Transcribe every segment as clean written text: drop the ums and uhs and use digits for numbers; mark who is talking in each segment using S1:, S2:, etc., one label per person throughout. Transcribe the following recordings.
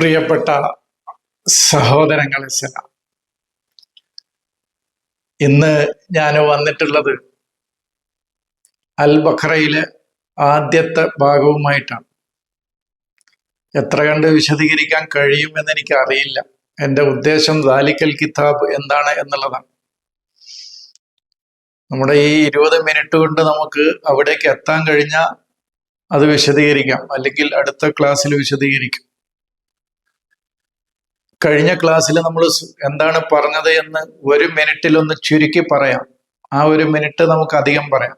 S1: പ്രിയപ്പെട്ട സഹോദരങ്ങളെ സലാം. ഇന്ന് ഞാൻ വന്നിട്ടുള്ളത് അൽ ബഖറയിലെ ആദ്യത്തെ ഭാഗവുമായിട്ടാണ്. എത്ര കണ്ട് വിശദീകരിക്കാൻ കഴിയുമെന്ന് എനിക്ക് അറിയില്ല. എൻ്റെ ഉദ്ദേശം ദാലിക്കൽ കിതാബ് എന്താണ് എന്നുള്ളതാണ്. നമ്മുടെ ഈ 20 മിനിറ്റ് കൊണ്ട് നമുക്ക് അവിടേക്ക് എത്താൻ കഴിഞ്ഞാൽ അത് വിശദീകരിക്കാം, അല്ലെങ്കിൽ അടുത്ത ക്ലാസ്സിൽ വിശദീകരിക്കും. കഴിഞ്ഞ ക്ലാസ്സിൽ നമ്മൾ എന്താണ് പറഞ്ഞത് എന്ന് 1 മിനിറ്റിൽ ഒന്ന് ചുരുക്കി പറയാം. ആ 1 മിനിറ്റ് നമുക്ക് അധികം പറയാം.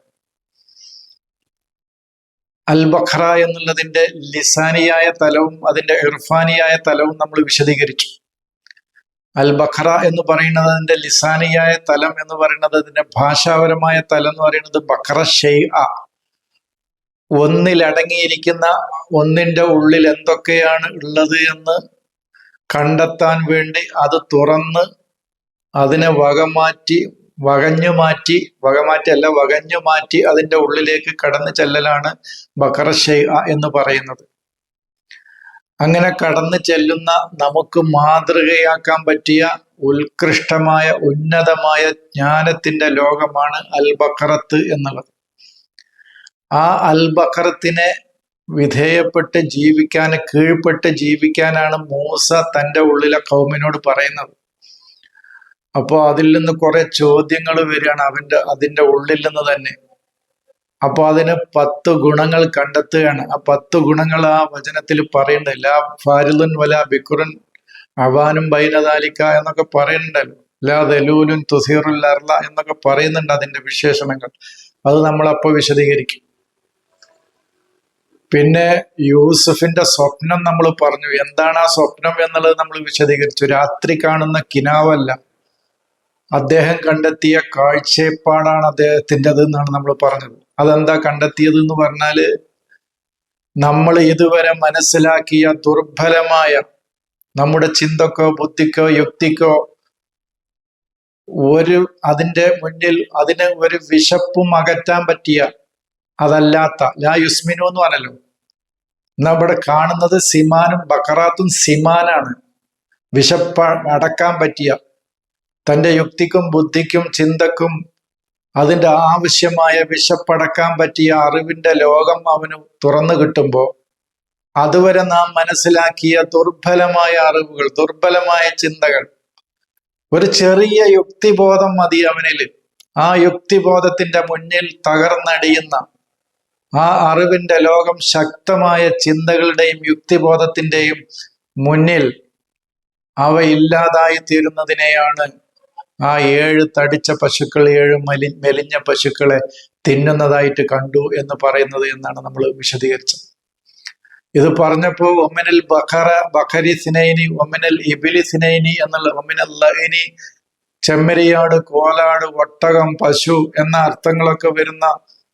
S1: അൽ ബഖറ എന്നുള്ളതിന്റെ ലിസാനിയായ തലവും അതിന്റെ ഇർഫാനിയായ തലവും നമ്മൾ വിശദീകരിച്ചു. അൽ ബഖറ എന്ന് പറയുന്നത് അതിന്റെ ലിസാനിയായ തലം എന്ന് പറയുന്നത്, അതിന്റെ ഭാഷാപരമായ തലം എന്ന് പറയുന്നത് ബഖറ ഷൈഅ, ഒന്നിലടങ്ങിയിരിക്കുന്ന ഒന്നിന്റെ ഉള്ളിൽ എന്തൊക്കെയാണ് ഉള്ളത് എന്ന് കണ്ടെത്താൻ വേണ്ടി അത് തുറന്ന് അതിനെ വകഞ്ഞു മാറ്റി അതിന്റെ ഉള്ളിലേക്ക് കടന്നു ചെല്ലലാണ് ബഖറ ഷൈഅ എന്ന് പറയുന്നത്. അങ്ങനെ കടന്നു ചെല്ലുന്ന നമുക്ക് മാതൃകയാക്കാൻ പറ്റിയ ഉത്കൃഷ്ടമായ ഉന്നതമായ ജ്ഞാനത്തിന്റെ ലോകമാണ് അൽ ബഖറത്ത് എന്നുള്ളത്. ആ അൽ ബഖറത്തിനെ വിധേയപ്പെട്ട് കീഴ്പ്പെട്ട് ജീവിക്കാനാണ് മൂസ തൻ്റെ ഉള്ളിലെ കൗമിനോട് പറയുന്നത്. അപ്പോൾ അതിൽ നിന്ന് കുറെ ചോദ്യങ്ങൾ വരികയാണ് അതിൻ്റെ ഉള്ളിൽ നിന്ന് തന്നെ. അപ്പോൾ അതിന് 10 ഗുണങ്ങൾ കണ്ടെത്തുകയാണ്. ആ 10 ഗുണങ്ങൾ ആ വചനത്തിൽ പറയുന്നുണ്ട്. ലാ ഫാരിദുൻ വലാ ബിക്കുറുൻ അവാനും ബൈനദാലിക്ക എന്നൊക്കെ പറയുന്നുണ്ടല്ലോ. ലാ ദലൂലുൻ തുസീറുൽ അർള എന്നൊക്കെ പറയുന്നുണ്ട് അതിന്റെ വിശേഷണങ്ങൾ. അത് നമ്മളപ്പോൾ വിശദീകരിക്കും. പിന്നെ യൂസുഫിന്റെ സ്വപ്നം നമ്മൾ പറഞ്ഞു. എന്താണ് ആ സ്വപ്നം എന്നുള്ളത് നമ്മൾ വിശദീകരിച്ചു. രാത്രി കാണുന്ന കിനാവല്ല, അദ്ദേഹം കണ്ടെത്തിയ കാഴ്ചപ്പാടാണ് അദ്ദേഹത്തിൻ്റെത് എന്നാണ് നമ്മൾ പറഞ്ഞത്. അതെന്താ കണ്ടെത്തിയത് എന്ന് പറഞ്ഞാല്, നമ്മൾ ഇതുവരെ മനസ്സിലാക്കിയ ദുർബലമായ നമ്മുടെ ചിന്തക്കോ ബുദ്ധിക്കോ യുക്തിക്കോ അതിന്റെ മുന്നിൽ അതിന് ഒരു വിശപ്പും അകറ്റാൻ പറ്റിയ അതല്ലാത്ത ലാ യുസ്മിനു എന്ന് പറഞ്ഞല്ലോ. എന്നാ ഇവിടെ കാണുന്നത് സിമാനും ബഖറാത്തും സിമാനാണ്. വിശപ്പ് അടക്കാൻ പറ്റിയ, തൻ്റെ യുക്തിക്കും ബുദ്ധിക്കും ചിന്തക്കും അതിൻ്റെ ആവശ്യമായ വിശപ്പടക്കാൻ പറ്റിയ അറിവിന്റെ ലോകം അവന് തുറന്നു കിട്ടുമ്പോൾ അതുവരെ നാം മനസ്സിലാക്കിയ ദുർബലമായ അറിവുകൾ, ദുർബലമായ ചിന്തകൾ, ഒരു ചെറിയ യുക്തിബോധം മതി അവനിൽ. ആ യുക്തിബോധത്തിന്റെ മുന്നിൽ തകർന്നടിയുന്ന ആ അറിവിന്റെ ലോകം ശക്തമായ ചിന്തകളുടെയും യുക്തിബോധത്തിന്റെയും മുന്നിൽ അവ ഇല്ലാതായി തീരുന്നതിനെയാണ് ആ 7 തടിച്ച പശുക്കൾ 7 മെലിഞ്ഞ പശുക്കളെ തിന്നുന്നതായിട്ട് കണ്ടു എന്ന് പറയുന്നത് എന്നാണ് നമ്മൾ വിശദീകരിച്ചത്. ഇത് പറഞ്ഞപ്പോൾ ഒമിനൽ ബഖരി സിനൈനി ഒമിനൽ ഇബിലി സിനൈനി എന്നുള്ള ഒമിനൽ ലൈനി, ചെമ്മരിയാട്, കോലാട്, ഒട്ടകം, പശു എന്ന അർത്ഥങ്ങളൊക്കെ വരുന്ന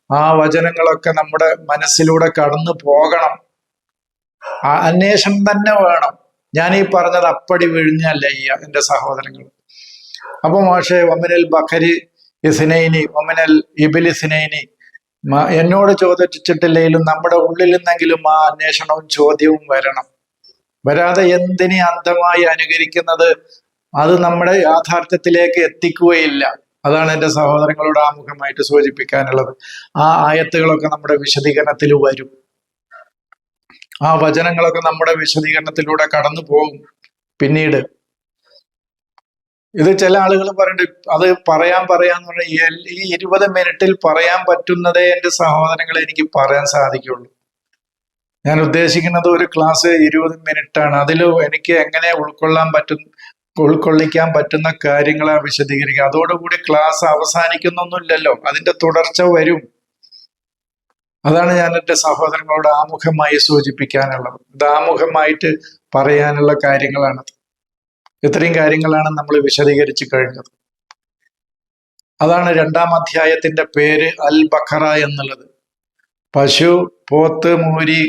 S1: ആ വചനങ്ങളൊക്കെ നമ്മുടെ മനസ്സിലൂടെ കടന്നു പോകണം. ആ അന്വേഷണം തന്നെ വേണം. ഞാൻ ഈ പറഞ്ഞത് അപ്പടി വിഴുങ്ങല്ല എൻ്റെ സഹോദരങ്ങൾ. അപ്പൊ മാഷെ ഒമിനൽ ബഖരി സിനൈനി ഒമിനൽ ഇബിലി സിനൈനി എന്നോട് ചോദിച്ചിട്ടില്ലെങ്കിലും നമ്മുടെ ഉള്ളിൽ നിന്നെങ്കിലും ആ അന്വേഷണവും ചോദ്യവും വരണം. വരാതെ എന്തിനെ അന്ധമായി അനുകരിക്കുന്നത് അത് നമ്മുടെ യാഥാർത്ഥ്യത്തിലേക്ക് എത്തിക്കുകയില്ല. അതാണ് എൻ്റെ സഹോദരങ്ങളോട് ആമുഖമായിട്ട് സൂചിപ്പിക്കാനുള്ളത്. ആ ആയത്തുകളൊക്കെ നമ്മുടെ വിശദീകരണത്തിൽ വരും. ആ വചനങ്ങളൊക്കെ നമ്മുടെ വിശദീകരണത്തിലൂടെ കടന്നു പോകും. പിന്നീട് ഇത് ചില ആളുകൾ പറയുന്നുണ്ട്, അത് പറയാന്ന് പറഞ്ഞാൽ ഈ 20 മിനിറ്റിൽ പറയാൻ പറ്റുന്നതേ എൻ്റെ സഹോദരങ്ങളെ എനിക്ക് പറയാൻ സാധിക്കുള്ളൂ. ഞാൻ ഉദ്ദേശിക്കുന്നത് ഒരു ക്ലാസ് 20 മിനിറ്റാണ്. അതിൽ എനിക്ക് എങ്ങനെ ഉൾക്കൊള്ളിക്കാൻ പറ്റുന്ന കാര്യങ്ങളെ വിശദീകരിക്കുക. അതോടുകൂടി ക്ലാസ് അവസാനിക്കുന്നൊന്നുമില്ലല്ലോ, അതിന്റെ തുടർച്ച വരും. അതാണ് ഞാൻ എൻ്റെ സഹോദരങ്ങളോട് ആമുഖമായി സൂചിപ്പിക്കാനുള്ളത്. ഇത് ആമുഖമായിട്ട് പറയാനുള്ള കാര്യങ്ങളാണത്. ഇത്രയും കാര്യങ്ങളാണ് നമ്മൾ വിശദീകരിച്ചു കഴിഞ്ഞത്. അതാണ് 2-ാം അധ്യായത്തിന്റെ പേര് അൽ ബഖറ എന്നുള്ളത്. പശു, പോത്ത്, മൂരി,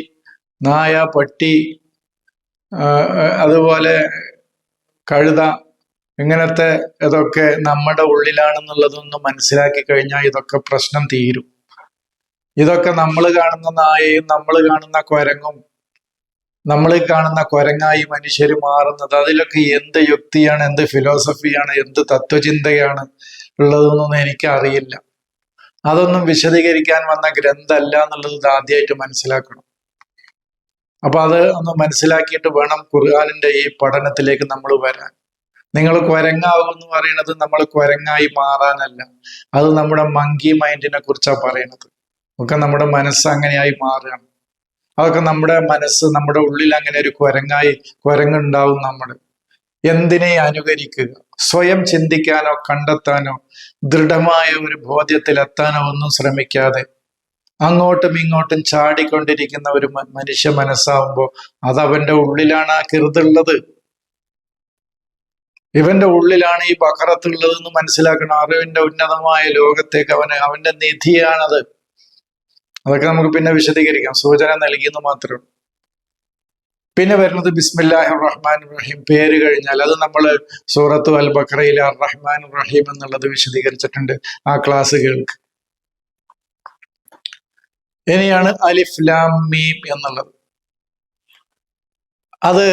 S1: നായ, പട്ടി, അതുപോലെ കഴുത, ഇങ്ങനത്തെ ഇതൊക്കെ നമ്മുടെ ഉള്ളിലാണെന്നുള്ളതൊന്ന് മനസ്സിലാക്കി കഴിഞ്ഞാൽ ഇതൊക്കെ പ്രശ്നം തീരും. ഇതൊക്കെ നമ്മൾ കാണുന്ന നായയും നമ്മൾ കാണുന്ന കുരങ്ങും നമ്മൾ കാണുന്ന കുരങ്ങായി മനുഷ്യർ മാറുന്നത്, അതിലൊക്കെ എന്ത് യുക്തിയാണ്, എന്ത് ഫിലോസഫിയാണ്, എന്ത് തത്വചിന്തയാണ് ഉള്ളതെന്നൊന്നും എനിക്കറിയില്ല. അതൊന്നും വിശദീകരിക്കാൻ വന്ന ഗ്രന്ഥമല്ല എന്നുള്ളത് ആദ്യമായിട്ട് മനസ്സിലാക്കണം. അപ്പൊ അത് ഒന്ന് മനസ്സിലാക്കിയിട്ട് വേണം ഖുർആനിന്റെ ഈ പഠനത്തിലേക്ക് നമ്മൾ വരാൻ. നിങ്ങൾ കുരങ്ങാവും എന്ന് പറയുന്നത് നമ്മൾ കുരങ്ങായി മാറാനല്ല, അത് നമ്മുടെ മങ്കി മൈൻഡിനെ കുറിച്ചാണ് പറയണത്. ഒക്കെ നമ്മുടെ മനസ്സ് അങ്ങനെയായി മാറുകയാണ്. അതൊക്കെ നമ്മുടെ മനസ്സ്, നമ്മുടെ ഉള്ളിൽ അങ്ങനെ ഒരു കുരങ്ങുണ്ടാവും. നമ്മൾ എന്തിനെ അനുകരിക്കുക? സ്വയം ചിന്തിക്കാനോ കണ്ടെത്താനോ ദൃഢമായ ഒരു ബോധ്യത്തിലെത്താനോ ഒന്നും ശ്രമിക്കാതെ അങ്ങോട്ടും ഇങ്ങോട്ടും ചാടിക്കൊണ്ടിരിക്കുന്ന ഒരു മനുഷ്യ മനസ്സാവുമ്പോൾ അത് അവന്റെ ഉള്ളിലാണ് ആ കിറുതുള്ളത്. ഇവന്റെ ഉള്ളിലാണ് ഈ ബഖറത്തുള്ളതെന്ന് മനസ്സിലാക്കണം. അറിവിന്റെ ഉന്നതമായ ലോകത്തേക്ക് അവന്റെ നിധിയാണത്. അതൊക്കെ നമുക്ക് പിന്നെ വിശദീകരിക്കാം, സൂചന നൽകിയെന്ന് മാത്രമേ ഉള്ളൂ. പിന്നെ വരുന്നത് ബിസ്മില്ലാഹിർ റഹ്മാൻ റഹീം, പേര് കഴിഞ്ഞാൽ. അത് നമ്മൾ സൂറത്തു അൽ ബഖറയിൽ അർ റഹ്മാൻ റഹീം എന്നുള്ളത് വിശദീകരിച്ചിട്ടുണ്ട്, ആ ക്ലാസ് കേൾക്ക്. ഇനിയാണ് അലിഫ് ലാം മീം എന്നുള്ളത്. അത്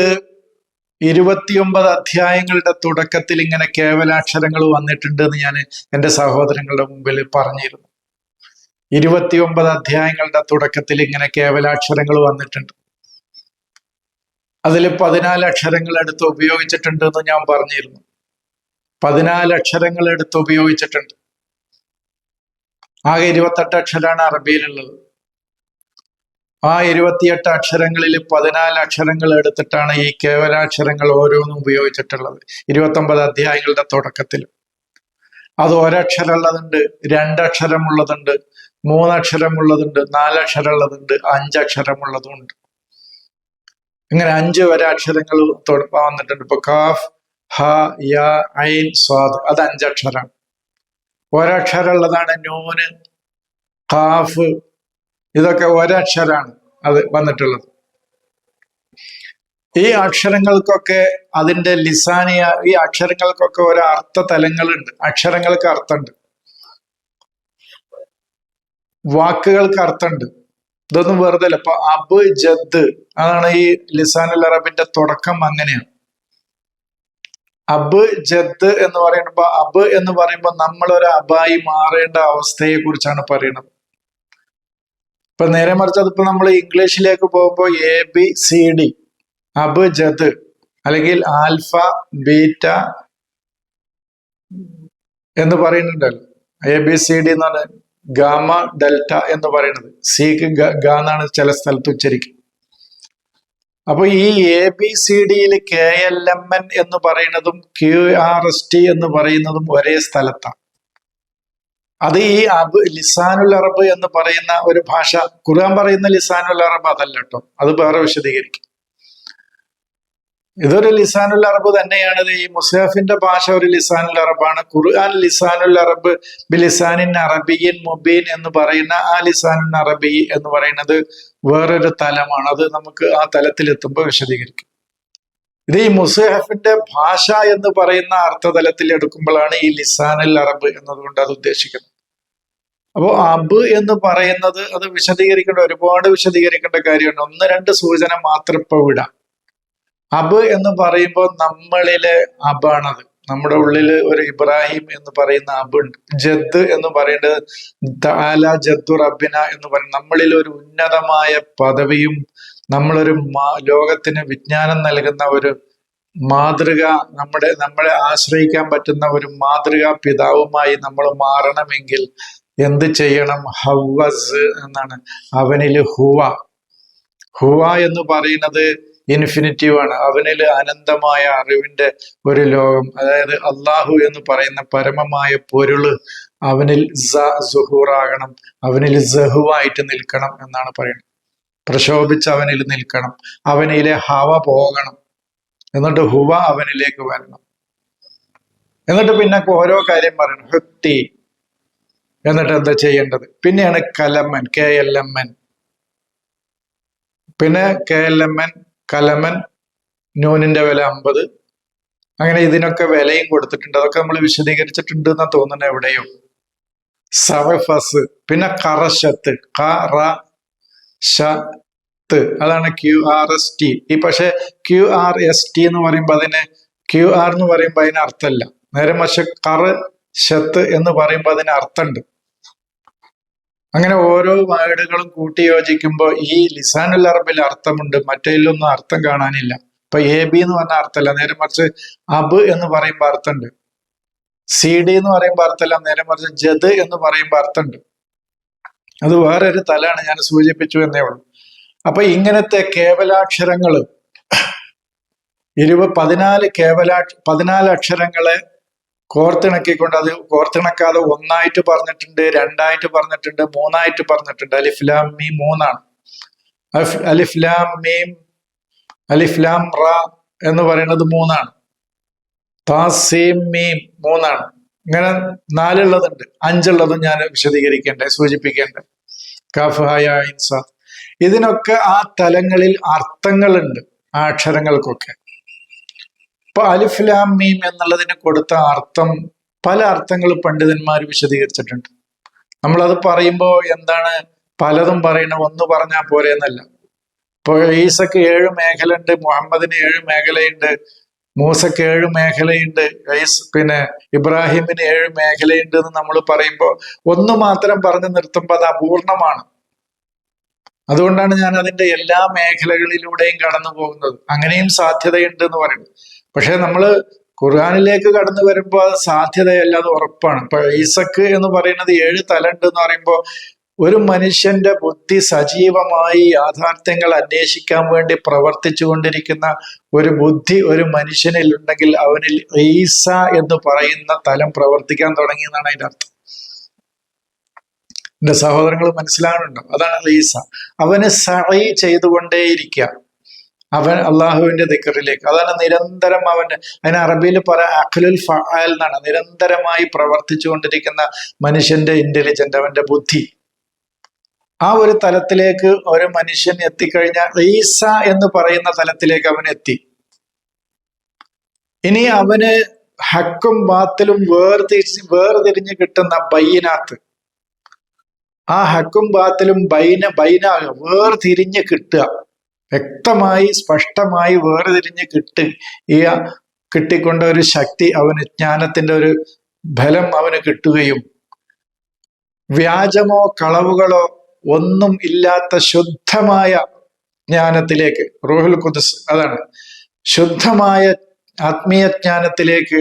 S1: 29 അധ്യായങ്ങളുടെ തുടക്കത്തിൽ ഇങ്ങനെ കേവലാക്ഷരങ്ങൾ വന്നിട്ടുണ്ട് എന്ന് ഞാൻ എൻ്റെ സഹോദരങ്ങളുടെ മുമ്പിൽ പറഞ്ഞിരുന്നു. 29 അധ്യായങ്ങളുടെ തുടക്കത്തിൽ ഇങ്ങനെ കേവലാക്ഷരങ്ങൾ വന്നിട്ടുണ്ട്. അതിൽ 14 അക്ഷരങ്ങൾ എടുത്ത് ഉപയോഗിച്ചിട്ടുണ്ട് എന്ന് ഞാൻ പറഞ്ഞിരുന്നു. 14 അക്ഷരങ്ങൾ എടുത്ത് ഉപയോഗിച്ചിട്ടുണ്ട്. ആകെ 28 അക്ഷരമാണ് അറബിയിലുള്ളത്. ആ 28 അക്ഷരങ്ങളിൽ 14 അക്ഷരങ്ങൾ എടുത്തിട്ടാണ് ഈ കേവലാക്ഷരങ്ങൾ ഓരോന്നും ഉപയോഗിച്ചിട്ടുള്ളത് 29 അധ്യായങ്ങളുടെ തുടക്കത്തിൽ. അത് ഒരക്ഷരമുള്ളതുണ്ട്, 2 അക്ഷരമുള്ളതുണ്ട്, 3 അക്ഷരമുള്ളതുണ്ട്, 4 അക്ഷരമുള്ളതുണ്ട്, 5 അക്ഷരമുള്ളതുണ്ട്. ഇങ്ങനെ 5 വരെ അക്ഷരങ്ങൾ വന്നിട്ടുണ്ട്. ഇപ്പൊ കാഫ്, ഹ, യ, ഐൻ, സ്വാദ്, അത് 5 അക്ഷരമാണ്. ഒരക്ഷരമുള്ളതാണ് നൂന്, ഖാഫ്, ഇതൊക്കെ ഒരക്ഷരാണ് അത് വന്നിട്ടുള്ളത്. ഈ അക്ഷരങ്ങൾക്കൊക്കെ അതിന്റെ ലിസാനിയ, ഈ അക്ഷരങ്ങൾക്കൊക്കെ ഓരോ അർത്ഥ തലങ്ങളുണ്ട്. അക്ഷരങ്ങൾക്ക് അർത്ഥമുണ്ട്, വാക്കുകൾക്ക് അർത്ഥമുണ്ട്. ഇതൊന്നും വെറുതെ അല്ല. ഇപ്പൊ അബ്, ജദ്, അതാണ് ഈ ലിസാനുൽ അറബിന്റെ തുടക്കം. അങ്ങനെയാണ് അബ്, ജദ് എന്ന് പറയുമ്പോ, അബ് എന്ന് പറയുമ്പോൾ നമ്മളൊരു അബായി മാറേണ്ട അവസ്ഥയെ കുറിച്ചാണ് പറയുന്നത്. ഇപ്പൊ നേരെ മറിച്ച് അതിപ്പോ നമ്മൾ ഇംഗ്ലീഷിലേക്ക് പോകുമ്പോൾ ABCD, അബ്, ജദ്, അല്ലെങ്കിൽ ആൽഫ, ബീറ്റ എന്ന് പറയുന്നുണ്ടല്ലോ. ABCD എന്ന് പറഞ്ഞാൽ ഗാമ, ഡെൽറ്റ എന്ന് പറയുന്നത്. സിക്ക് ഗ എന്നാണ് ചില സ്ഥലത്ത് ഉച്ചരിക്കും. അപ്പൊ ഈ ABCDയിൽ KLMN എന്ന് പറയുന്നതും QRST എന്ന് പറയുന്നതും ഒരേ സ്ഥലത്താണ്. അത് ഈ ലിസാനുൽ അറബ് എന്ന് പറയുന്ന ഒരു ഭാഷ, ഖുർആൻ പറയുന്ന ലിസാനുൽ അറബ് അതല്ല കേട്ടോ, അത് വേറെ വിശദീകരിക്കും. ഇതൊരു ലിസാനുൽ അറബ് തന്നെയാണ്. ഈ മുസ്ഹഫിന്റെ ഭാഷ ഒരു ലിസാനുൽ അറബാണ്. ഖുർആൻ ലിസാനുൽ അറബ് ബിലിസാനിൻ അറബിയിൻ മുബീൻ എന്ന് പറയുന്ന ആ ലിസാനുൽ അറബി എന്ന് പറയുന്നത് വേറൊരു തലമാണ്. അത് നമുക്ക് ആ തലത്തിലെത്തുമ്പോൾ വിശദീകരിക്കും. ഇത് ഈ മുസ്ഹഫിന്റെ ഭാഷ എന്ന് പറയുന്ന അർത്ഥതലത്തിൽ എടുക്കുമ്പോഴാണ് ഈ ലിസാനുൽ അറബ് എന്നതുകൊണ്ട് അത് ഉദ്ദേശിക്കുന്നത്. അപ്പോൾ അബ് എന്ന് പറയുന്നത് അത് ഒരുപാട് വിശദീകരിക്കേണ്ട കാര്യമുണ്ട്. 1-2 സൂചന മാത്രം ഇപ്പൊ വിടാം. അബ് എന്ന് പറയുമ്പോൾ നമ്മളിലെ അബാണത്. നമ്മുടെ ഉള്ളിൽ ഒരു ഇബ്രാഹിം എന്ന് പറയുന്ന അബുണ്ട്. ജദ് എന്ന് പറയുന്നത് തആല ജദ്ദു റബ്ബിന എന്ന് പറയുന്നത് നമ്മളിൽ ഒരു ഉന്നതമായ പദവിയും നമ്മളൊരു ലോകത്തിന് വിജ്ഞാനം നൽകുന്ന ഒരു മാതൃക, നമ്മളെ ആശ്രയിക്കാൻ പറ്റുന്ന ഒരു മാതൃകാ പിതാവുമായി നമ്മൾ മാറണമെങ്കിൽ എന്ത് ചെയ്യണം? ഹവസ് എന്നാണ്. അവനിൽ ഹുവ എന്ന് പറയുന്നത് ഇൻഫിനിറ്റീവ് ആണ്. അവനിൽ അനന്തമായ അറിവിന്റെ ഒരു ലോകം, അതായത് അള്ളാഹു എന്ന് പറയുന്ന പരമമായ പൊരുള് അവനിൽ സുഹൂറാകണം, അവനിൽ സഹുവായിട്ട് നിൽക്കണം എന്നാണ് പറയുന്നത്. പ്രശോഭിച്ച് അവനിൽ നിൽക്കണം, അവനിലെ ഹവ പോകണം, എന്നിട്ട് ഹുവ അവനിലേക്ക് വരണം. എന്നിട്ട് പിന്നെ ഓരോ കാര്യം പറയണം. ഹൃത്തി, എന്നിട്ട് എന്താ ചെയ്യേണ്ടത്? പിന്നെയാണ് കലമൻ, KLMN. പിന്നെ KLMN, കലമൻ, നൂനിന്റെ വില 50. അങ്ങനെ ഇതിനൊക്കെ വിലയും കൊടുത്തിട്ടുണ്ട്. അതൊക്കെ നമ്മൾ വിശദീകരിച്ചിട്ടുണ്ട് എന്നാ തോന്നുന്നത് എവിടെയോ. സവഫസ്, പിന്നെ കറശത്ത്, അതാണ് QRST. ഈ പക്ഷെ QRST എന്ന് പറയുമ്പോൾ അതിന് QR എന്ന് പറയുമ്പോൾ അതിന് അർത്ഥമല്ല. നേരെ മറിച്ച് ഷത്ത് എന്ന് പറയുമ്പോൾ അതിന് അർത്ഥമുണ്ട്. അങ്ങനെ ഓരോ വേർഡുകളും കൂട്ടി യോജിക്കുമ്പോൾ ഈ ലിസാനുൽ അറബിൽ അർത്ഥമുണ്ട്, മറ്റേതിലൊന്നും അർത്ഥം കാണാനില്ല. ഇപ്പൊ AB എന്ന് പറഞ്ഞ അർത്ഥമല്ല, നേരെ മറിച്ച് അബ് എന്ന് പറയുമ്പോൾ അർത്ഥമുണ്ട്. CD എന്ന് പറയുമ്പോൾ അർത്ഥമല്ല, നേരെ മറിച്ച് ജദ് എന്ന് പറയുമ്പോൾ അർത്ഥമുണ്ട്. അത് വേറൊരു തലാണ്, ഞാൻ സൂചിപ്പിച്ചു എന്നേ ഉള്ളൂ. അപ്പൊ ഇങ്ങനത്തെ കേവലാക്ഷരങ്ങള് 14 അക്ഷരങ്ങളെ കോർത്തിണക്കിക്കൊണ്ട്, അത് കോർത്തിണക്കാതെ ഒന്നായിട്ട് പറഞ്ഞിട്ടുണ്ട്, രണ്ടായിട്ട് പറഞ്ഞിട്ടുണ്ട്, മൂന്നായിട്ട് പറഞ്ഞിട്ടുണ്ട്. അലിഫ് ലാം മീം 3ആണ്. അലിഫ് ലാം മീം, അലിഫ് ലാം റ എന്ന് പറയുന്നത് 3ആണ്. താ സീം മീം 3ആണ്. ഇങ്ങനെ 4 ഉള്ളതുണ്ട്, 5 ഉള്ളതും ഞാൻ സൂചിപ്പിക്കേണ്ടേ. കാഫ് ഹാ യാ ഐൻ സാ. ഇതിനൊക്കെ ആ തലങ്ങളിൽ അർത്ഥങ്ങളുണ്ട്, ആ അക്ഷരങ്ങൾക്കൊക്കെ. ഇപ്പൊ അലിഫ് ലാം മീം എന്നുള്ളതിന് കൊടുത്ത അർത്ഥം, പല അർത്ഥങ്ങൾ പണ്ഡിതന്മാർ വിശദീകരിച്ചിട്ടുണ്ട്. നമ്മളത് പറയുമ്പോൾ എന്താണ് പലതും പറയണത്, ഒന്ന് പറഞ്ഞാൽ പോരെ എന്നല്ല. ഇപ്പൊ ഈസക്ക് 7 മേഖലയുണ്ട്, മുഹമ്മദിന് 7 മേഖലയുണ്ട്, മൂസക്ക് 7 മേഖലയുണ്ട്, പിന്നെ ഇബ്രാഹിമിന് 7 മേഖലയുണ്ട് എന്ന് നമ്മൾ പറയുമ്പോൾ ഒന്ന് മാത്രം പറഞ്ഞു നിർത്തുമ്പോൾ അത് അപൂർണമാണ്. അതുകൊണ്ടാണ് ഞാൻ അതിന്റെ എല്ലാ മേഖലകളിലൂടെയും കടന്നു പോകുന്നത്. അങ്ങനെയും സാധ്യതയുണ്ട് എന്ന് പറയുന്നത്. പക്ഷെ നമ്മൾ ഖുർആനിലേക്ക് കടന്നു വരുമ്പോൾ അത് സാധ്യതയല്ല, അത് ഉറപ്പാണ്. ഇപ്പൊ ഈസക്ക് എന്ന് പറയുന്നത് 7 തലണ്ട് എന്ന് പറയുമ്പോൾ ഒരു മനുഷ്യന്റെ ബുദ്ധി സജീവമായി യാഥാർത്ഥ്യങ്ങൾ അന്വേഷിക്കാൻ വേണ്ടി പ്രവർത്തിച്ചു കൊണ്ടിരിക്കുന്ന ഒരു ബുദ്ധി ഒരു മനുഷ്യനിൽ ഉണ്ടെങ്കിൽ അവനിൽ ഈസ എന്ന് പറയുന്ന തലം പ്രവർത്തിക്കാൻ തുടങ്ങിയെന്നാണ് അതിന്റെ അർത്ഥം. എന്റെ സഹോദരങ്ങൾ മനസ്സിലാകുന്നുണ്ടോ? അതാണ് ഈസ. അവന് സഈ ചെയ്തുകൊണ്ടേയിരിക്കുക, അവൻ അള്ളാഹുവിന്റെ ദിക്റിലേക്ക്. അതാണ് നിരന്തരം അതിന് അറബിയിൽ പറയാം അഖ്ലുൽ ഫഅൽ എന്നാണ്. നിരന്തരമായി പ്രവർത്തിച്ചു കൊണ്ടിരിക്കുന്ന മനുഷ്യന്റെ ഇന്റലിജന്റ്, അവന്റെ ബുദ്ധി. ആ ഒരു തലത്തിലേക്ക് ഒരു മനുഷ്യൻ എത്തിക്കഴിഞ്ഞാൽ ഈസ എന്ന് പറയുന്ന തലത്തിലേക്ക് അവൻ എത്തി. ഇനി അവന് ഹക്കും ബാത്തിലും വേർതിരിഞ്ഞ് കിട്ടുന്ന ബയ്യിനാത്ത്, ആ ഹക്കും ബാത്തിലും വേർതിരിഞ്ഞ് കിട്ടുക, വ്യക്തമായി സ്പഷ്ടമായി വേർതിരിഞ്ഞ് കിട്ടിക്കൊണ്ട ഒരു ശക്തി അവന്, ജ്ഞാനത്തിന്റെ ഒരു ഫലം അവന് കിട്ടുകയും വ്യാജമോ കളവുകളോ ഒന്നും ഇല്ലാത്ത ശുദ്ധമായ ജ്ഞാനത്തിലേക്ക്, റൂഹുൽ ഖുദ്സ്, അതാണ് ശുദ്ധമായ ആത്മീയ ജ്ഞാനത്തിലേക്ക്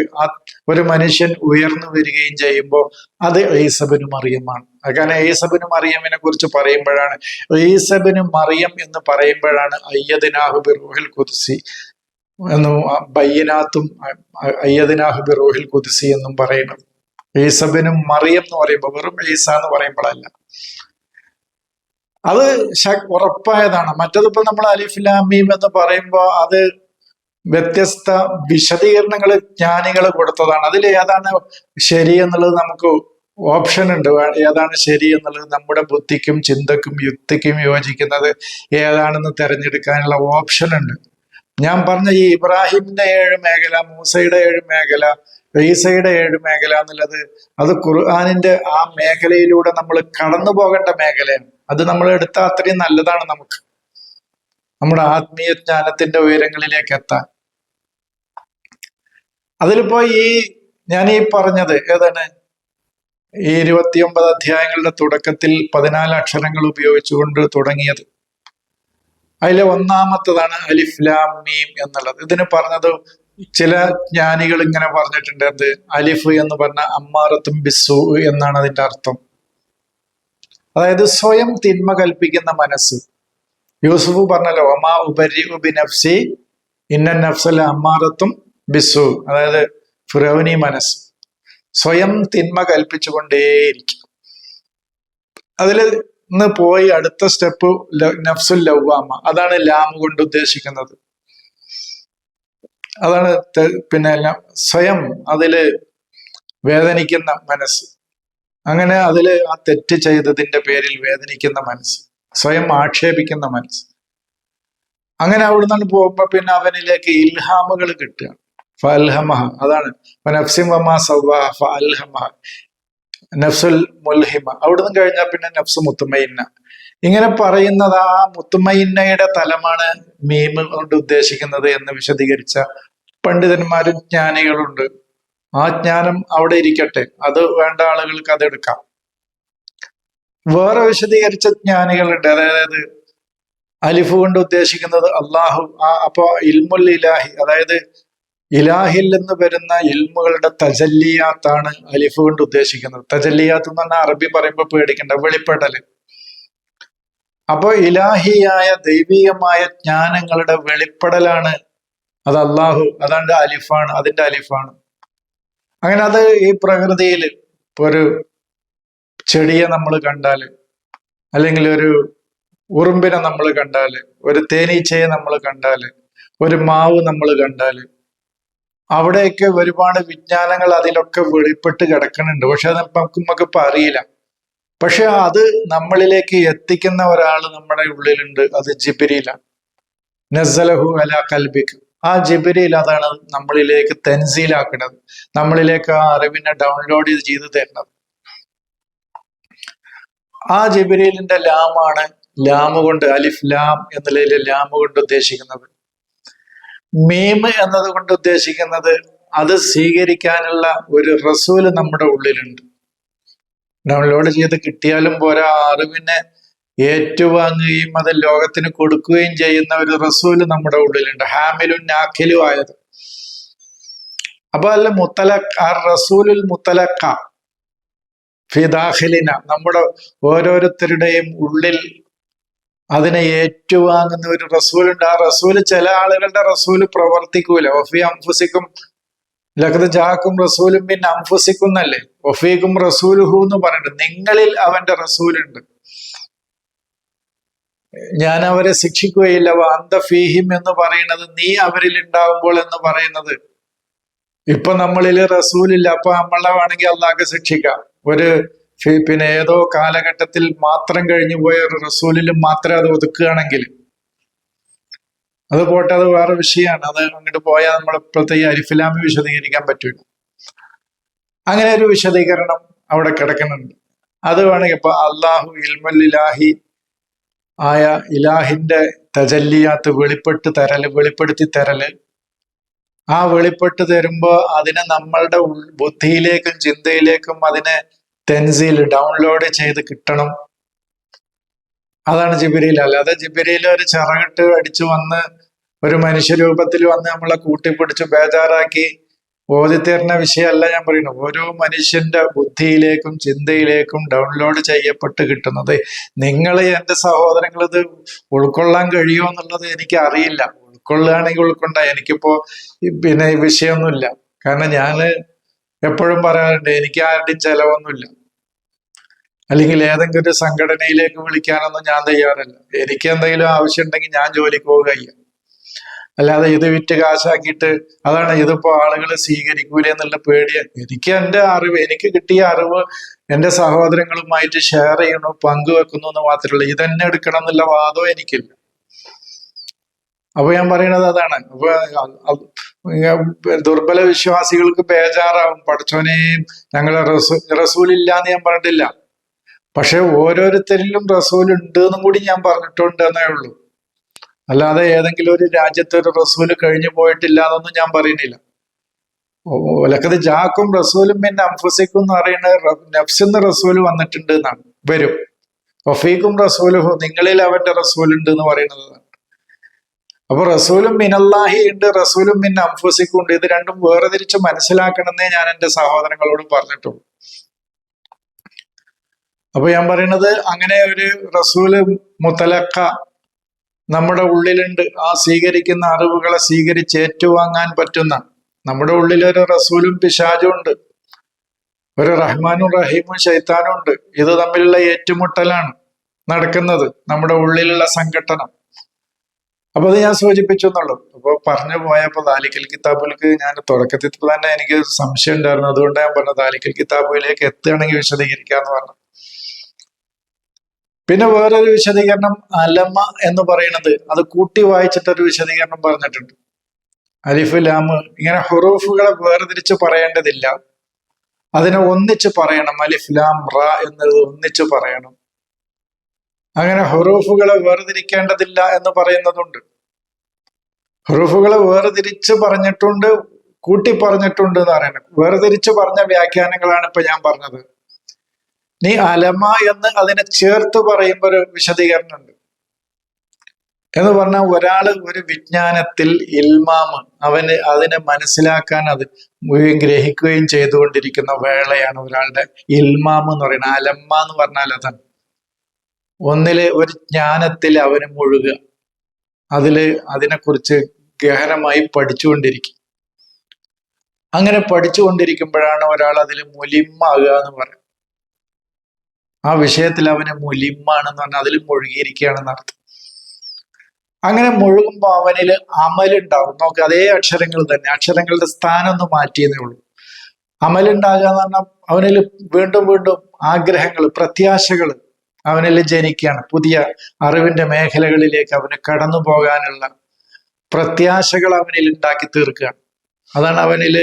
S1: ഒരു മനുഷ്യൻ ഉയർന്നു വരികയും ചെയ്യുമ്പോൾ അത് ഈസ ഇബ്നു മറിയമാണ്. കാരണം ഈസ ഇബ്നു മറിയമിനെ കുറിച്ച് പറയുമ്പോഴാണ്, ഈസ ഇബ്നു മറിയം എന്ന് പറയുമ്പോഴാണ് അയ്യദ്നാഹു ബിറൂഹിൽ ഖുദ്സി എന്നും ബയ്യിനാത്തും അയ്യദ്നാഹു ബിറൂഹിൽ ഖുദ്സി എന്നും പറയുന്നത്. ഈസ ഇബ്നു മറിയം എന്ന് പറയുമ്പോൾ വെറും ഈസ എന്ന് പറയുമ്പോഴല്ല, അത് ഉറപ്പായതാണ്. മറ്റതിപ്പോ നമ്മൾ അലിഫ് ലാം മീം എന്ന് പറയുമ്പോൾ അത് വ്യത്യസ്ത വിശദീകരണങ്ങൾ ജ്ഞാനികൾ കൊടുത്തതാണ്. അതിൽ ഏതാണ് ശരി എന്നുള്ളത് നമുക്ക് ഓപ്ഷൻ ഉണ്ട്. ഏതാണ് ശരി എന്നുള്ളത് നമ്മുടെ ബുദ്ധിക്കും ചിന്തക്കും യുക്തിക്കും യോജിക്കുന്നത് ഏതാണെന്ന് തിരഞ്ഞെടുക്കാനുള്ള ഓപ്ഷൻ ഉണ്ട്. ഞാൻ പറഞ്ഞ ഈ ഇബ്രാഹിമിന്റെ 7 മേഖല, മൂസയുടെ 7 മേഖല, ഈസയുടെ 7 മേഖല എന്നുള്ളത് അത് ഖുർആനിന്റെ ആ മേഖലയിലൂടെ നമ്മൾ കടന്നു പോകേണ്ട മേഖലയാണ്. അത് നമ്മൾ എടുത്താൽ അത്രയും നല്ലതാണ് നമുക്ക്, നമ്മുടെ ആത്മീയ ജ്ഞാനത്തിന്റെ ഉയരങ്ങളിലേക്ക് എത്താൻ. അതിലിപ്പോ ഞാൻ പറഞ്ഞത് ഏതാണ്, ഈ 29 അധ്യായങ്ങളുടെ തുടക്കത്തിൽ 14 അക്ഷരങ്ങൾ ഉപയോഗിച്ചുകൊണ്ട് തുടങ്ങിയത്. അതിലെ ഒന്നാമത്തതാണ് അലിഫ് ലാം മീം എന്നുള്ളത്. ഇതിന് പറഞ്ഞത് ചില ജ്ഞാനികൾ ഇങ്ങനെ പറഞ്ഞിട്ടുണ്ട്, എന്ത് അലിഫ് എന്ന് പറഞ്ഞ അമ്മാറത്തും ബിസ്സു എന്നാണ് അതിന്റെ അർത്ഥം. അതായത് സ്വയം തിന്മ കൽപ്പിക്കുന്ന മനസ്സ്. യൂസുഫ് പറഞ്ഞല്ലോ, ഒമാ ഉബരിഉ ബിനഫ്സി ഇന്ന നഫ്സല അമ്മാറത്തും ബിസ്സു, അതായത് ഫിറൗനി മനസ്സ് സ്വയം തിന്മ കൽപ്പിച്ചുകൊണ്ടേയിരിക്കും. അതിൽ നിന്ന് പോയി അടുത്ത സ്റ്റെപ്പ് നഫ്സുൽ ലവ്വാമ, അതാണ് ലാം കൊണ്ട് ഉദ്ദേശിക്കുന്നത്. അതാണ് പിന്നെ സ്വയം അതില് വേദനിക്കുന്ന മനസ്സ്. അങ്ങനെ അതില് ആ തെറ്റ് ചെയ്തതിന്റെ പേരിൽ വേദനിക്കുന്ന മനസ്സ്, സ്വയം ആക്ഷേപിക്കുന്ന മനസ്സ്. അങ്ങനെ അവിടുന്ന് പോകുമ്പോ പിന്നെ അവനിലേക്ക് ഇൽഹാമുകൾ കിട്ടുക. ഫഅൽഹമഹ, അതാണ് നഫ്സിൻ വമാ സവ്വാഹ ഫഅൽഹമഹ നഫ്സുൽ മുൽഹിമ. അവിടുന്ന് കഴിഞ്ഞാൽ പിന്നെ നഫ്സ് മുത്മയിന്ന. ഇങ്ങനെ പറയുന്നത് ആ മുത്തുമയിന്നയുടെ തലമാണ് മീം കൊണ്ട് ഉദ്ദേശിക്കുന്നത് എന്ന് വിശദീകരിച്ച പണ്ഡിതന്മാരും ജ്ഞാനികളുണ്ട്. ആ ജ്ഞാനം അവിടെ ഇരിക്കട്ടെ, അത് വേണ്ട ആളുകൾക്ക് അതെടുക്കാം. വേറെ വിശദീകരിച്ച ജ്ഞാനികളുണ്ട്. അതായത് അലിഫ് കൊണ്ട് ഉദ്ദേശിക്കുന്നത് അള്ളാഹു, അപ്പൊ ഇൽമുൽ ഇലാഹി, അതായത് ഇലാഹിൽ നിന്ന് വരുന്ന ഇൽമുകളുടെ തജല്ലിയാത്താണ് അലിഫ് കൊണ്ട് ഉദ്ദേശിക്കുന്നത്. തജല്ലിയാത്ത് എന്ന് പറഞ്ഞാൽ അറബി പറയുമ്പോൾ പേടിക്കണ്ട, വെളിപ്പെടല്. അപ്പോ ഇലാഹിയായ ദൈവികമായ ജ്ഞാനങ്ങളുടെ വെളിപ്പെടലാണ് അത് അള്ളാഹു, അതാണ്ട് അലിഫാണ്, അതിന്റെ അലിഫാണ്. അങ്ങനെ അത് ഈ പ്രകൃതിയിൽ ഇപ്പൊ ഒരു ചെടിയെ നമ്മൾ കണ്ടാല്, അല്ലെങ്കിൽ ഒരു ഉറുമ്പിനെ നമ്മൾ കണ്ടാല്, ഒരു തേനീച്ചയെ നമ്മൾ കണ്ടാല്, ഒരു മാവ് നമ്മൾ കണ്ടാല്, അവിടെയൊക്കെ ഒരുപാട് വിജ്ഞാനങ്ങൾ അതിലൊക്കെ വെളിപ്പെട്ട് കിടക്കുന്നുണ്ട്. പക്ഷെ അത് നമുക്കിപ്പോ അറിയില്ല. പക്ഷെ അത് നമ്മളിലേക്ക് എത്തിക്കുന്ന ഒരാൾ നമ്മുടെ ഉള്ളിലുണ്ട്, അത് ജിബ്രീലാണ്. നസ്സലഹു അലാ ഖൽബിക്, ആ ജിബ്രീൽ അതാണ് നമ്മളിലേക്ക് തൻസീലാക്കുന്നത്, നമ്മളിലേക്ക് ആ അറിവിനെ ഡൗൺലോഡ് ചെയ്ത് തരുന്നത്. ആ ജിബ്രീലിന്റെ ലാമാണ് ലാമ് കൊണ്ട്, അലിഫ് ലാം എന്നുള്ളതിൽ ലാമ് കൊണ്ട് ഉദ്ദേശിക്കുന്നത്. മീം എന്നത് കൊണ്ട് ഉദ്ദേശിക്കുന്നത് അത് സ്വീകരിക്കാനുള്ള ഒരു റസൂല് നമ്മുടെ ഉള്ളിലുണ്ട്. ഡൗൺലോഡ് ചെയ്ത് കിട്ടിയാലും പോരാ, അറിവിനെ ഏറ്റുവാങ്ങുകയും അത് ലോകത്തിന് കൊടുക്കുകയും ചെയ്യുന്ന ഒരു റസൂല് നമ്മുടെ ഉള്ളിലുണ്ട്, ഹാമിലും നാഖിലും ആയത്. അപ്പൊ അല്ല മുത്തലക്ക റസൂലുൽ മുത്തലക്ക ഫിദാഖിലിന, നമ്മുടെ ഓരോരുത്തരുടെയും ഉള്ളിൽ അതിനെ ഏറ്റുവാങ്ങുന്ന ഒരു റസൂലുണ്ട്. ആ റസൂല് ചില ആളുകളുടെ റസൂല് പ്രവർത്തിക്കൂല. ഒഫി അംഫുസിക്കും ലഖദ് ജാഅക്കും റസൂലും മിൻ അംഫുസിക്കും എന്നല്ലേ, ഒഫീക്കും റസൂലുഹു എന്ന് പറഞ്ഞിട്ട് നിങ്ങളിൽ അവന്റെ റസൂലുണ്ട്, ഞാൻ അവരെ ശിക്ഷിക്കുകയില്ല. അന്ത ഫീഹിം എന്ന് പറയുന്നത് നീ അവരിൽ ഉണ്ടാകുമ്പോൾ എന്ന് പറയുന്നത്. ഇപ്പൊ നമ്മളില് റസൂലില്ല, അപ്പൊ നമ്മളെ വേണമെങ്കിൽ അള്ളാഹ്ക്ക് ശിക്ഷിക്കാം. ഒരു പിന്നെ ഏതോ കാലഘട്ടത്തിൽ മാത്രം കഴിഞ്ഞു പോയ ഒരു റസൂലിലും മാത്രമേ അത് ഒതുക്കുകയാണെങ്കിൽ അത് പോട്ടെ, അത് വേറെ വിഷയമാണ്. അത് അങ്ങോട്ട് പോയാൽ നമ്മൾ ഇപ്പോഴത്തെ ഈ അലിഫിലാമി വിശദീകരിക്കാൻ പറ്റില്ല. അങ്ങനെ ഒരു വിശദീകരണം അവിടെ കിടക്കുന്നുണ്ട്. അത് വേണമെങ്കിൽ ഇപ്പൊ അള്ളാഹു ഇൽമുൽ ഇലാഹി ആയ ഇലാഹിന്റെ തജല്ലിയാത്ത് വെളിപ്പെടുത്തി തരല്, ആ വെളിപ്പെട്ട് തരുമ്പോ അതിനെ നമ്മളുടെ ബുദ്ധിയിലേക്കും ചിന്തയിലേക്കും അതിനെ തെൻസീൽ ഡൗൺലോഡ് ചെയ്ത് കിട്ടണം. അതാണ് ജിബ്രീൽ. അല്ലാതെ ജിബ്രീൽ ഒരു ചിറകിട്ട് അടിച്ചു വന്ന് ഒരു മനുഷ്യരൂപത്തിൽ വന്ന് നമ്മളെ കൂട്ടിപ്പിടിച്ച് ബേജാറാക്കി ഓതിത്തരുന്ന വിഷയമല്ല ഞാൻ പറയുന്നത്. ഓരോ മനുഷ്യന്റെ ബുദ്ധിയിലേക്കും ചിന്തയിലേക്കും ഡൗൺലോഡ് ചെയ്യപ്പെട്ട് കിട്ടുന്നത്. നിങ്ങൾ എന്റെ സഹോദരങ്ങൾ ഇത് ഉൾക്കൊള്ളാൻ കഴിയുമോ എന്നുള്ളത് എനിക്ക് അറിയില്ല. ഉൾക്കൊള്ളുകയാണെങ്കിൽ ഉൾക്കൊണ്ട, എനിക്കിപ്പോ പിന്നെ ഈ വിഷയമൊന്നുമില്ല. കാരണം ഞാന് എപ്പോഴും പറയാറുണ്ട്, എനിക്ക് ആരുടെയും ചെലവൊന്നുമില്ല, അല്ലെങ്കിൽ ഏതെങ്കിലും ഒരു സംഘടനയിലേക്ക് വിളിക്കാനൊന്നും ഞാൻ തയ്യാറല്ല. എനിക്ക് എന്തെങ്കിലും ആവശ്യം ഉണ്ടെങ്കിൽ ഞാൻ ജോലിക്ക് പോവുകയ്യ, അല്ലാതെ ഇത് വിറ്റ് കാശാക്കിയിട്ട് അതാണ് ഇതിപ്പോ ആളുകൾ സ്വീകരിക്കൂല എന്നുള്ള പേടിയ. എനിക്ക് എന്റെ അറിവ്, എനിക്ക് കിട്ടിയ അറിവ് എന്റെ സഹോദരങ്ങളുമായിട്ട് ഷെയർ ചെയ്യണു, പങ്കുവെക്കുന്നു എന്ന് മാത്രമല്ല. ഇതന്നെ എടുക്കണം എന്നുള്ള വാദവും എനിക്കില്ല. അപ്പൊ ഞാൻ പറയണത് അതാണ്. അപ്പൊ ദുർബല വിശ്വാസികൾക്ക് ബേജാറാവും, പഠിച്ചോനെയും ഞങ്ങളെ റസൂലില്ല എന്ന് ഞാൻ പറഞ്ഞിട്ടില്ല. പക്ഷെ ഓരോരുത്തരിലും റസൂൽ ഉണ്ട് എന്നും കൂടി ഞാൻ പറഞ്ഞിട്ടുണ്ട് എന്നേ ഉള്ളൂ. അല്ലാതെ ഏതെങ്കിലും ഒരു രാജ്യത്ത് ഒരു റസൂല് കഴിഞ്ഞു പോയിട്ടില്ല എന്നൊന്നും ഞാൻ പറയുന്നില്ല. ലഖദ് ജാഅക്കും റസൂലും മിൻ അൻഫുസിക്കും എന്ന് പറയുന്നത് നഫ്സിന്ന് റസൂല് വന്നിട്ടുണ്ട് എന്നാണ്, വരും. വഫീക്കും റസൂലുഹു, നിങ്ങളിൽ അവന്റെ റസൂലുണ്ട് എന്ന് പറയുന്നത്. അപ്പൊ റസൂലും മിനല്ലാഹി ഉണ്ട്, റസൂലും മിൻ അൻഫുസിക്കും ഉണ്ട്. ഇത് രണ്ടും വേർതിരിച്ച് മനസ്സിലാക്കണമെന്നേ ഞാൻ എന്റെ സഹോദരങ്ങളോട് പറഞ്ഞിട്ടുള്ളൂ. അപ്പൊ ഞാൻ പറയുന്നത് അങ്ങനെ ഒരു റസൂല് മുത്തലക്ക നമ്മുടെ ഉള്ളിലുണ്ട്. ആ സ്വീകരിക്കുന്ന അറിവുകളെ സ്വീകരിച്ച് ഏറ്റുവാങ്ങാൻ പറ്റുന്ന നമ്മുടെ ഉള്ളിൽ ഒരു റസൂലും പിശാചും ഉണ്ട്, ഒരു റഹ്മാനും റഹീമും ശൈത്താനും ഉണ്ട്. ഇത് തമ്മിലുള്ള ഏറ്റുമുട്ടലാണ് നടക്കുന്നത്, നമ്മുടെ ഉള്ളിലുള്ള സംഘട്ടനം. അപ്പൊ അത് ഞാൻ സൂചിപ്പിച്ചു എന്നുള്ളൂ. അപ്പൊ പറഞ്ഞു പോയപ്പോ ദാലിക്കൽ കിതാബിലേക്ക് ഞാൻ തുടക്കത്തിൽ തന്നെ എനിക്ക് സംശയം ഉണ്ടായിരുന്നു. അതുകൊണ്ട് ഞാൻ പറഞ്ഞു ദാലിക്കൽ കിതാബിലേക്ക് എത്തുകയാണെങ്കിൽ വിശദീകരിക്കാന്ന് പറഞ്ഞു. പിന്നെ വേറൊരു വിശദീകരണം അലമ എന്ന് പറയുന്നത്, അത് കൂട്ടി വായിച്ചിട്ടൊരു വിശദീകരണം പറഞ്ഞിട്ടുണ്ട്. അലിഫ് ലാമ് ഇങ്ങനെ ഹുറൂഫുകളെ വേർതിരിച്ച് പറയേണ്ടതില്ല, അതിനെ ഒന്നിച്ച് പറയണം. അലിഫ് ലാം റ എന്നത് ഒന്നിച്ച് പറയണം. അങ്ങനെ ഹുറൂഫുകളെ വേർതിരിക്കേണ്ടതില്ല എന്ന് പറയുന്നതുണ്ട്. ഹുറൂഫുകളെ വേർതിരിച്ച് പറഞ്ഞിട്ടുണ്ട്, കൂട്ടി പറഞ്ഞിട്ടുണ്ട് എന്ന് പറയുന്നത്. വേർതിരിച്ച് പറഞ്ഞ വ്യാഖ്യാനങ്ങളാണ് ഇപ്പൊ ഞാൻ പറഞ്ഞത്. നീ അലമ എന്ന് അതിനെ ചേർത്ത് പറയുമ്പോൾ ഒരു വിശദീകരണം ഉണ്ട്. എന്ന് പറഞ്ഞാൽ ഒരാള് ഒരു വിജ്ഞാനത്തിൽ ഇൽമാമ് അതിനെ മനസ്സിലാക്കാൻ അത് ഗ്രഹിക്കുകയും ചെയ്തുകൊണ്ടിരിക്കുന്ന വേളയാണ് ഒരാളുടെ ഇൽമാം എന്ന് പറയുന്നത്. അലമ്മ എന്ന് പറഞ്ഞാൽ അതാണ്. ഒരു ജ്ഞാനത്തിൽ അവന് മുഴുകുക, അതിനെക്കുറിച്ച് ഗഹനമായി പഠിച്ചുകൊണ്ടിരിക്കും. അങ്ങനെ പഠിച്ചുകൊണ്ടിരിക്കുമ്പോഴാണ് ഒരാൾ അതിൽ മുലിമ്മാകുക എന്ന് പറയും. ആ വിഷയത്തിൽ അവന് മുലിമ്മാണെന്ന് പറഞ്ഞാൽ അതിൽ മുഴുകിയിരിക്കുകയാണെന്ന് അർത്ഥം. അങ്ങനെ മുഴുകുമ്പോൾ അവനിൽ അമലുണ്ടാവും. നോക്ക്, അതേ അക്ഷരങ്ങൾ തന്നെ, അക്ഷരങ്ങളുടെ സ്ഥാനം ഒന്ന് മാറ്റിയെന്നേ ഉള്ളൂ. അമലുണ്ടാകുക എന്ന് പറഞ്ഞാൽ അവനിൽ വീണ്ടും വീണ്ടും ആഗ്രഹങ്ങൾ, പ്രത്യാശകൾ അവനിൽ ജനിക്കുകയാണ്. പുതിയ അറിവിന്റെ മേഖലകളിലേക്ക് അവന് കടന്നു പോകാനുള്ള പ്രത്യാശകൾ അവനിൽ ഉണ്ടാക്കി തീർക്കുകയാണ്. അതാണ് അവനിൽ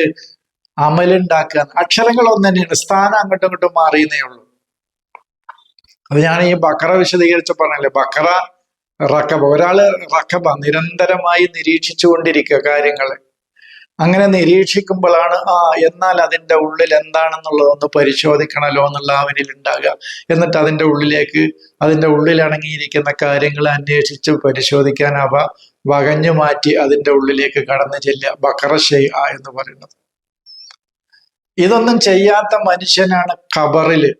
S1: അമലുണ്ടാക്കുക. അക്ഷരങ്ങൾ ഒന്ന് തന്നെയാണ്, സ്ഥാനം അങ്ങോട്ടും ഇങ്ങോട്ടും മാറിയെന്നേ ഉള്ളൂ. അത് ഞാൻ ഈ ബക്കറ വിശദീകരിച്ച പറഞ്ഞല്ലേ, ബക്കറ റക്കബ. ഒരാള് റക്കബ നിരന്തരമായി നിരീക്ഷിച്ചു കൊണ്ടിരിക്കുക കാര്യങ്ങളെ. അങ്ങനെ നിരീക്ഷിക്കുമ്പോഴാണ് എന്നാൽ അതിൻ്റെ ഉള്ളിൽ എന്താണെന്നുള്ളതൊന്ന് പരിശോധിക്കണമല്ലോ എന്നുള്ള അവനിൽ ഉണ്ടാകുക. എന്നിട്ട് അതിൻ്റെ ഉള്ളിൽ അടങ്ങിയിരിക്കുന്ന കാര്യങ്ങൾ അന്വേഷിച്ച് പരിശോധിക്കാൻ അവ വകഞ്ഞു മാറ്റി അതിൻ്റെ ഉള്ളിലേക്ക് കടന്നു ചെല്ലുക. ബക്കറ ഷെയ്അ എന്ന് പറയുന്നത്. ഇതൊന്നും ചെയ്യാത്ത മനുഷ്യനാണ് ഖബറില്,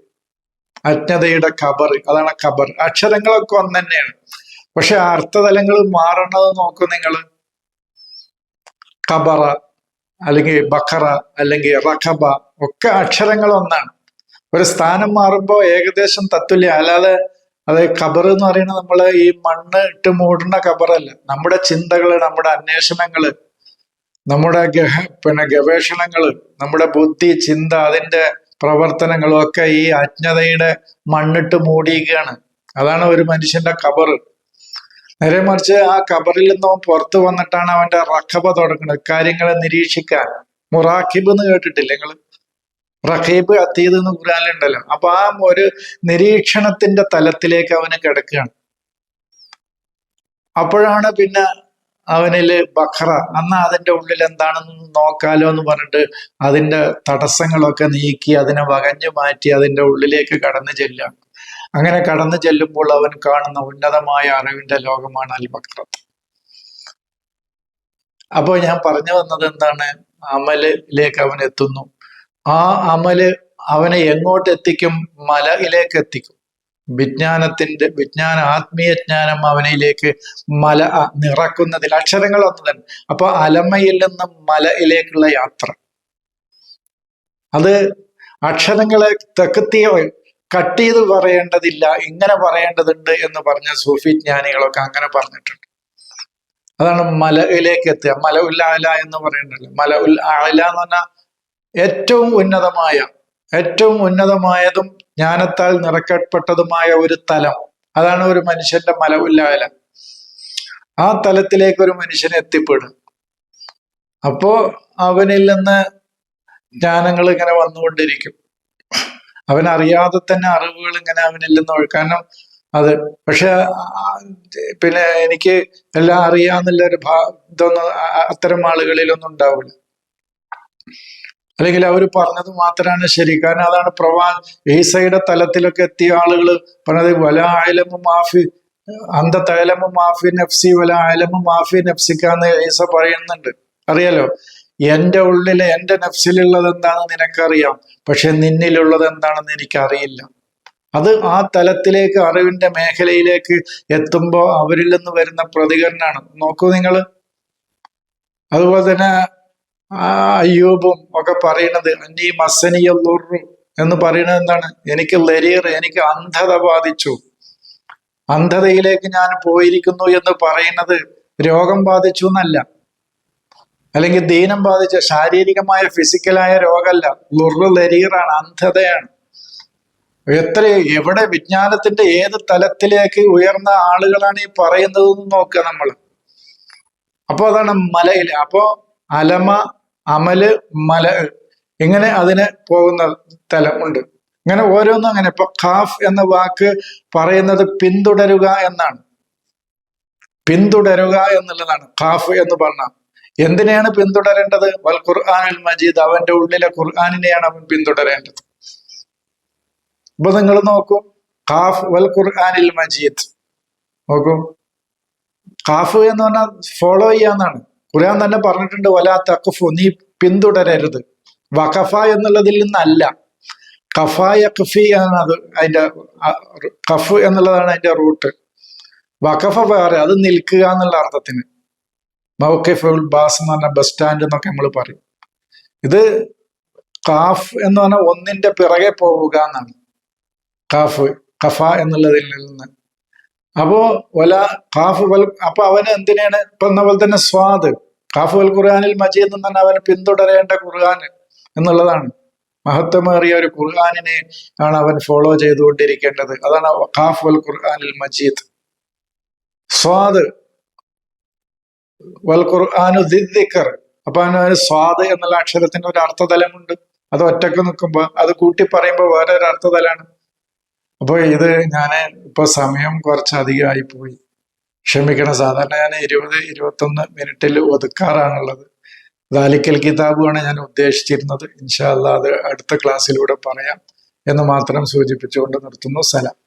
S1: അജ്ഞതയുടെ ഖബർ. അതാണ് ഖബർ. അക്ഷരങ്ങളൊക്കെ ഒന്ന് തന്നെയാണ്, പക്ഷെ അർത്ഥതലങ്ങൾ മാറണത് നോക്കൂ നിങ്ങൾ. ഖബറ അല്ലെങ്കിൽ ബഖറ അല്ലെങ്കിൽ റഖബ ഒക്കെ അക്ഷരങ്ങൾ ഒന്നാണ്. ഒരു സ്ഥാനം മാറുമ്പോൾ ഏകദേശം തത്തുല്യ. അല്ലാതെ അത് ഖബർ എന്ന് പറയുന്നത് നമ്മൾ ഈ മണ്ണ് ഇട്ട് മൂടുന്ന ഖബറല്ല. നമ്മുടെ ചിന്തകള്, നമ്മുടെ അന്വേഷണങ്ങള്, നമ്മുടെ ഗവേഷണങ്ങള്, നമ്മുടെ ബുദ്ധി, ചിന്ത, അതിന്റെ പ്രവർത്തനങ്ങളും ഒക്കെ ഈ അജ്ഞതയുടെ മണ്ണിട്ട് മൂടിയിരിക്കുകയാണ്. അതാണ് ഒരു മനുഷ്യന്റെ ഖബർ. നേരെ മറിച്ച് ആ ഖബറിൽ നിന്നും പുറത്തു വന്നിട്ടാണ് അവന്റെ റഖബ തുടങ്ങുന്നത്, കാര്യങ്ങളെ നിരീക്ഷിക്കാൻ. മുറാഖിബ് എന്ന് കേട്ടിട്ടില്ല നിങ്ങൾ? റഖീബ് അത്തീദ് എന്ന് ഖുർആനിലുണ്ടല്ലോ. അപ്പൊ ആ ഒരു നിരീക്ഷണത്തിന്റെ തലത്തിലേക്ക് അവന് കിടക്കുകയാണ്. അപ്പോഴാണ് പിന്നെ അവനില് ബഖറ, അന്ന് അതിന്റെ ഉള്ളിൽ എന്താണെന്ന് നോക്കാലോ എന്ന് പറഞ്ഞിട്ട് അതിന്റെ തടസ്സങ്ങളൊക്കെ നീക്കി അതിനെ വകഞ്ഞു മാറ്റി അതിന്റെ ഉള്ളിലേക്ക് കടന്നു ചെല്ലുക. അങ്ങനെ കടന്നു ചെല്ലുമ്പോൾ അവൻ കാണുന്ന ഉന്നതമായ അറിവിന്റെ ലോകമാണ് അൽ ബഖറത്ത്. അപ്പോൾ ഞാൻ പറഞ്ഞു വന്നത് എന്താണ്? അമലിലേക്ക് അവൻ എത്തുന്നു. ആ അമല് അവനെ എങ്ങോട്ട് എത്തിക്കും? മലയിലേക്ക് എത്തിക്കും. ആത്മീയ ജ്ഞാനം അവനിലേക്ക് നിറക്കുന്നതിൽ അക്ഷരങ്ങൾ ഒന്ന് തന്നെ. അപ്പൊ അലമയിൽ നിന്നും മലയിലേക്കുള്ള യാത്ര, അത് അക്ഷരങ്ങളെ കട്ട് ചെയ്ത് പറയേണ്ടതില്ല, ഇങ്ങനെ പറയേണ്ടതുണ്ട് എന്ന് പറഞ്ഞ സൂഫി ജ്ഞാനികളൊക്കെ അങ്ങനെ പറഞ്ഞിട്ടുണ്ട്. അതാണ് മലയിലേക്ക് എത്തുക. മല ഉൽ അല എന്ന് പറയുന്നുണ്ടല്ലോ. മല ഉൽ അല എന്ന് പറഞ്ഞാൽ ഏറ്റവും ഉന്നതമായതും ജ്ഞാനത്താൽ നിറക്കപ്പെട്ടതുമായ ഒരു തലം. അതാണ് ഒരു മനുഷ്യന്റെ മല ഉൽ അല. ആ തലത്തിലേക്ക് ഒരു മനുഷ്യൻ എത്തിപ്പെടും. അപ്പോ അവനിൽ നിന്ന് ജ്ഞാനങ്ങൾ ഇങ്ങനെ വന്നുകൊണ്ടിരിക്കും. അവനറിയാതെ തന്നെ അറിവുകൾ ഇങ്ങനെ അവനിൽ നിന്ന് കാരണം അത്. പക്ഷെ പിന്നെ എനിക്ക് എല്ലാം അറിയാന്നുള്ളൊരു ഇതൊന്നും അത്തരം ആളുകളിലൊന്നും ഉണ്ടാവില്ല. അല്ലെങ്കിൽ അവർ പറഞ്ഞത് മാത്രമാണ് ശരി. കാരണം അതാണ് ഈസയുടെ തലത്തിലൊക്കെ എത്തിയ ആളുകൾ പറഞ്ഞത്, വല ആയലമു മാഫി അന്ത തൈലമു മാഫി നഫ്സി വല ആയലമു മാഫി നഫ്സിക്കാന്ന് ഈസ പറയുന്നുണ്ട്. അറിയാലോ, എന്റെ ഉള്ളിലെ എന്റെ നഫ്സിലുള്ളത് എന്താണെന്ന് നിനക്കറിയാം, പക്ഷെ നിന്നിലുള്ളത് എന്താണെന്ന് എനിക്കറിയില്ല. അത് ആ തലത്തിലേക്ക്, അറിവിന്റെ മേഖലയിലേക്ക് എത്തുമ്പോൾ അവരിൽ നിന്ന് വരുന്ന പ്രതികരണമാണ്. നോക്കൂ നിങ്ങൾ. അതുപോലെ തന്നെ അയ്യൂബും ഒക്കെ പറയുന്നത് അന്നീ മസനിയുള്ളു എന്ന് പറയുന്നത് എന്താണ്? എനിക്ക് അന്ധത ബാധിച്ചു, അന്ധതയിലേക്ക് ഞാൻ പോയിരിക്കുന്നു എന്ന് പറയുന്നത് രോഗം ബാധിച്ചു എന്നല്ല, അല്ലെങ്കിൽ ദീനം ബാധിച്ച ശാരീരികമായ ഫിസിക്കലായ രോഗമല്ല. ലരീറാണ്, അന്ധതയാണ്. എവിടെ വിജ്ഞാനത്തിന്റെ ഏത് തലത്തിലേക്ക് ഉയർന്ന ആളുകളാണ് ഈ പറയുന്നതെന്ന് നോക്കുക നമ്മൾ. അപ്പൊ അതാണ് മലയിൽ. അപ്പോ അലമ, അമല്, മല, ഇങ്ങനെ അതിന് പോകുന്ന തലമുണ്ട്. അങ്ങനെ ഓരോന്നും അങ്ങനെ. ഇപ്പൊ ഖാഫ് എന്ന വാക്ക് പറയുന്നത് പിന്തുടരുക എന്നാണ്. പിന്തുടരുക എന്നുള്ളതാണ് ഖാഫ് എന്ന് പറഞ്ഞാൽ. എന്തിനെയാണ് പിന്തുടരേണ്ടത്? വൽ ഖുർആനിൽ മജീദ്, അവന്റെ ഉള്ളിലെ ഖുർആനിനെയാണ് അവൻ പിന്തുടരേണ്ടത്. ഇപ്പൊ നിങ്ങൾ നോക്കൂ, ഖാഫ് വൽ ഖുർആനിൽ മജീദ് നോക്കൂ. ഖാഫ് എന്ന് പറഞ്ഞാൽ ഫോളോ ചെയ്യാന്നാണ്. ഖുർആൻ തന്നെ പറഞ്ഞിട്ടുണ്ട്, വലാ തഖഫു, നീ പിന്തുടരരുത്. വഖഫ എന്നുള്ളതിൽ നിന്നല്ല, ഖഫ യഖ്ഫി എന്നാണ് അത് അതിന്റെ ഖഫ് എന്നുള്ളതാണ് അതിന്റെ റൂട്ട്. വഖഫ വേറെ, അത് നിൽക്കുക എന്നുള്ള അർത്ഥത്തിന്. മൗഖിഫുൽ ബാസ് എന്ന് പറഞ്ഞ ബസ് സ്റ്റാൻഡ് എന്നൊക്കെ നമ്മൾ പറയും. ഇത് ഖാഫ് എന്ന് പറഞ്ഞാൽ ഒന്നിന്റെ പിറകെ പോവുക എന്നാണ് ഖാഫ്, ഖഫ എന്നുള്ളതിൽ നിന്ന്. അപ്പോ ഖാഫ് വൽ, അപ്പൊ അവന് എന്തിനാണ് ഇപ്പൊ എന്ന പോലെ തന്നെ സ്വാദ്, ഖാഫ് വൽ ഖുർആനിൽ മജീദ് എന്ന് പറഞ്ഞാൽ അവന് പിന്തുടരേണ്ട ഖുർആൻ എന്നുള്ളതാണ്. മഹത്വമേറിയ ഒരു ഖുർആനിനെ ആണ് അവൻ ഫോളോ ചെയ്തുകൊണ്ടിരിക്കേണ്ടത്. അതാണ് ഖാഫ് വൽ ഖുർആനിൽ മജീദ്. സ്വാദ് വൽ ഖുർആനു ദിക്ർ, അപ്പൊ അവന് സ്വാദ് എന്നുള്ള അക്ഷരത്തിന് ഒരു അർത്ഥതലമുണ്ട്. അത് ഒറ്റക്ക് നിൽക്കുമ്പോ, അത് കൂട്ടി പറയുമ്പോ വേറെ ഒരു അർത്ഥതലാണ്. അപ്പൊ ഇത് ഞാന് ഇപ്പൊ സമയം കുറച്ചധികമായി പോയി, ക്ഷമിക്കണം. സാധാരണ ഞാൻ 20-21 മിനിറ്റിൽ ഒതുക്കാറാണുള്ളത്. ദാലിക്കൽ കിതാബുമാണ് ഞാൻ ഉദ്ദേശിച്ചിരുന്നത്. ഇൻഷാ അല്ലാഹ് അത് അടുത്ത ക്ലാസ്സിലൂടെ പറയാം എന്ന് മാത്രം സൂചിപ്പിച്ചുകൊണ്ട് നിർത്തുന്നു. സലാം.